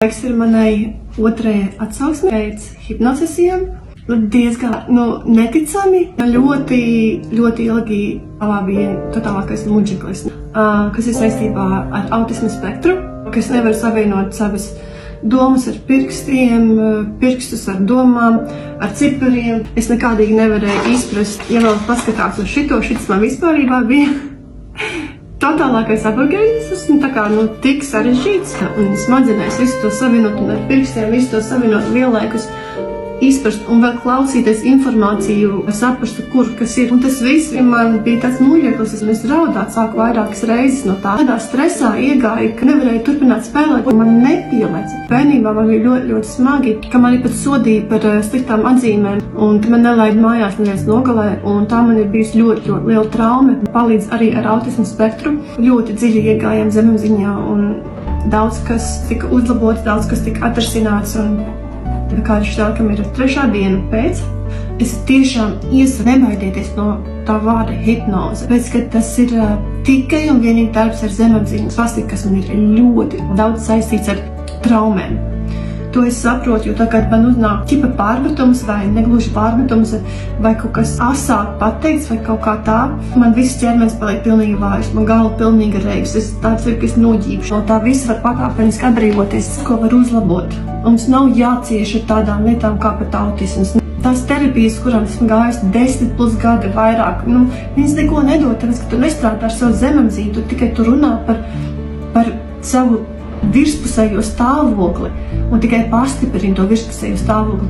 Laiks ir manai otrajai atsauksmei pēc hipnosesijām. Diezgan neticami. Ļoti ilgi bija totālākais muģeklis, kas ir saistībā ar autisma spektru, kas nevar savienot savas domas ar pirkstiem, pirkstus ar domām, ar cipariem. Es nekādīgi nevarēju izprast, ja vēl paskatās uz šis man vispārībā bija totālākais aborgēnisms, tik sarežģīts, un smadzenēs visu to savienot, un ar pirkstiem visu to savienot vienlaikus, izprast un vēl klausīties informāciju, saprastu, kur kas ir. Un tas viss man bija tāds muļeklis, un es raudāt sāku vairākas reizes no tā. Tādā stresā iegāju, ka nevarēju turpināt spēlēt, un man nepielecas. Bērnībā man bija ļoti smagi, ka mani pat sodīja par sliktām atzīmēm, un man nelaid mājās nedēļas nogalē, un tā man ir bijusi ļoti liela traume. Palīdz arī ar autismu spektru. Ļoti dziļi iegājām zemapziņā, un daudz kas tika uzlabots, daudz kas tika atrasināts, un kā šķiet, ir 3. diena pēc, es tiešām iesaku nebaidieties no tā vārda hipnoze, pēc, ka tas ir tikai un vienīgi darbs ar zemapziņas pasti, kas man ir ļoti daudz saistīts ar traumēm. To es saprotu, jo tagad man uznāk ķipa pārmetums vai negluži pārmetums, vai kaut kas asāk pateikts, vai kaut kā tā. Man viss ķermenis paliek pilnīgi vājš, man galva pilnīgi reiks, es tāds ir, ka es noģīpšu. No tā viss var pakāpeniski atbrīvoties, ko var uzlabot. Mums nav jācieš ar tādām lietām kā pat autisms. Tās terapijas, kurām esmu gājis 10+ gadi vairāk, viņas neko nedod, tāpēc, ka tu nestrādā ar savu zemapziņu, tu tikai tu runā par savu virspusējo stāvokli un tikai pastiprina to virspusējo stāvokli.